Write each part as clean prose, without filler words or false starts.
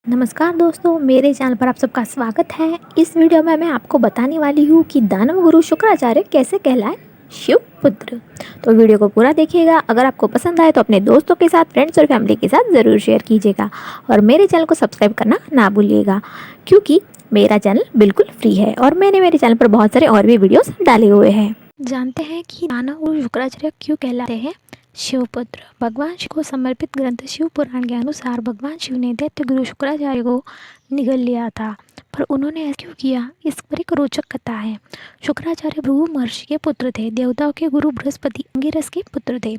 नमस्कार दोस्तों, मेरे चैनल पर आप सबका स्वागत है। इस वीडियो में मैं आपको बताने वाली हूँ कि दानव गुरु शुक्राचार्य कैसे कहलाए शिव पुत्र। तो वीडियो को पूरा देखिएगा। अगर आपको पसंद आए तो अपने दोस्तों के साथ, फ्रेंड्स और फैमिली के साथ ज़रूर शेयर कीजिएगा और मेरे चैनल को सब्सक्राइब करना ना भूलिएगा, क्योंकि मेरा चैनल बिल्कुल फ्री है और मैंने मेरे चैनल पर बहुत सारे और भी वीडियोस डाले हुए हैं। जानते हैं कि दानव गुरु शुक्राचार्य क्यों कहलाते हैं शिवपुत्र। भगवान शिव को समर्पित ग्रंथ शिव पुराण के अनुसार भगवान शिव ने दैत्य गुरु शुक्राचार्य को निगल लिया था, पर उन्होंने ऐसा क्यों किया, इस पर एक रोचक कथा है। शुक्राचार्य भृगु महर्षि के पुत्र थे। देवताओं के गुरु बृहस्पति अंगिरस के पुत्र थे।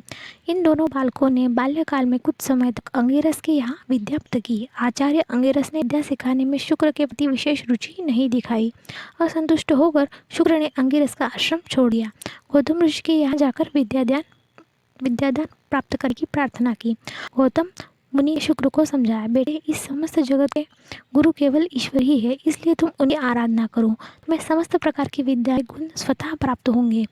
इन दोनों बालकों ने बाल्यकाल में कुछ समय तक अंगिरस के यहाँ विद्या प्राप्त की। आचार्य अंगिरस ने विद्या सिखाने में शुक्र के प्रति विशेष रुचि नहीं दिखाई। असंतुष्ट होकर शुक्र ने अंगिरस का आश्रम छोड़ दिया। गौतम ऋषि के यहाँ जाकर विद्यादान प्राप्त करने की प्रार्थना की। गौतम मुनि ने शुक्र को समझाया, बेटे, इस समस्त जगत के गुरु केवल ईश्वर ही है, इसलिए तुम उनकी आराधना करो, तुम्हें समस्त प्रकार की विद्या गुण स्वतः प्राप्त होंगे।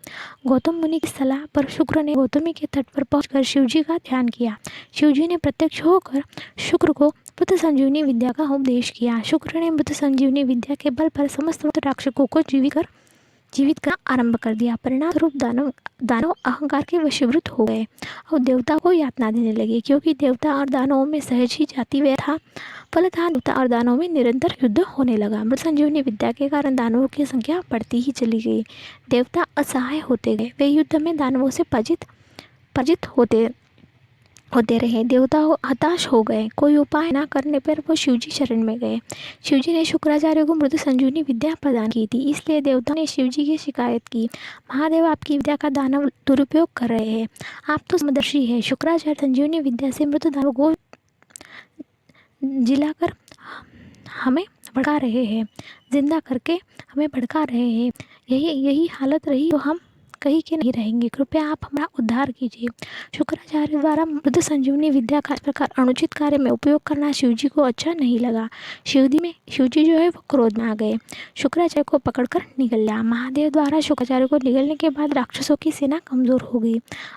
गौतम मुनि की सलाह पर शुक्र ने गौतमी के तट पर पहुंचकर शिवजी का ध्यान किया। शिवजी ने प्रत्यक्ष होकर शुक्र को मृत संजीवनी विद्या का उपदेश किया। शुक्र ने मृत संजीवनी विद्या के बल पर समस्त राक्षसों को जीवित करना आरंभ कर दिया। परिणाम स्वरूप दानव अहंकार के वशीभूत हो गए और देवता को यातना देने लगे, क्योंकि देवता और दानवों में सहज ही जाति व्यय था। फलतः देवता और दानवों में निरंतर युद्ध होने लगा। मृत संजीवनी विद्या के कारण दानवों की संख्या बढ़ती ही चली गई। देवता असहाय होते गए। वे युद्ध में दानवों से पराजित होते रहे। देवता हताश हो गए। कोई उपाय न करने पर वो शिवजी शरण में गए। शिवजी ने शुक्राचार्य को मृत संजीवनी विद्या प्रदान की थी, इसलिए देवता ने शिवजी की शिकायत की, महादेव, आपकी विद्या का दानव दुरुपयोग कर रहे हैं, आप तो समदर्शी है। शुक्राचार्य संजीवनी विद्या से मृत दानव को जिलाकर हमें भड़का रहे हैं, जिंदा करके हमें भड़का रहे हैं। यही हालत रही तो हम कहीं के नहीं रहेंगे। कृपया आप हमारा उद्धार कीजिए। शुक्राचार्य द्वारा मृत संजीवनी विद्या का इस प्रकार अनुचित कार्य में उपयोग करना शिवजी को अच्छा नहीं लगा। शिवजी जो है वो क्रोध में आ गए। शुक्राचार्य को पकड़कर निगल लिया। महादेव द्वारा शुक्राचार्य को निगलने के बाद राक्षसों की सेना कमजोर हो गई,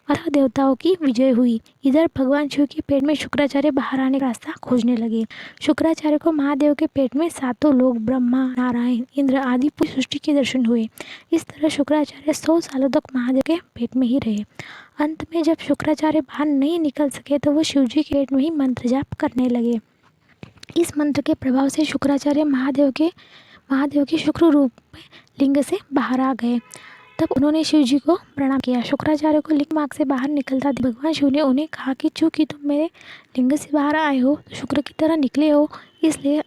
अतः देवताओं की विजय हुई। इधर भगवान शिव के पेट में शुक्राचार्य बाहर आने का रास्ता खोजने लगे। शुक्राचार्य को महादेव के पेट में सातों लोग, ब्रह्मा, नारायण, इंद्र आदि पूरी सृष्टि के दर्शन हुए। इस तरह शुक्राचार्य 100 सालों तक महादेव के पेट में ही रहे। अंत में जब शुक्राचार्य बाहर नहीं निकल सके तो वो शिवजी के पेट में ही मंत्र जाप करने लगे। इस मंत्र के प्रभाव से शुक्राचार्य महादेव के शुक्र रूप में लिंग से बाहर आ गए। तब उन्होंने शिवजी को प्रणाम किया। शुक्राचार्य को लिंग मार्ग से बाहर निकलता देख भगवान शिव ने उन्हें कहा कि चूंकि तुम मेरे लिंग से बाहर आए हो, तो शुक्र की तरह निकले हो, इसलिए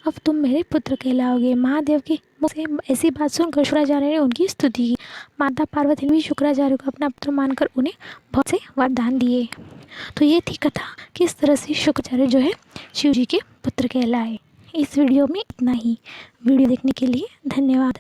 अब तुम मेरे पुत्र कहलाओगे। महादेव की मुख से ऐसी बात सुनकर शुक्राचार्य ने उनकी स्तुति की। माता पार्वती ने भी शुक्राचार्य को अपना पुत्र मानकर उन्हें बहुत से वरदान दिए। तो ये थी कथा, किस तरह से शुक्राचार्य जो है शिव जी के पुत्र कहलाए। इस वीडियो में इतना ही। वीडियो देखने के लिए धन्यवाद।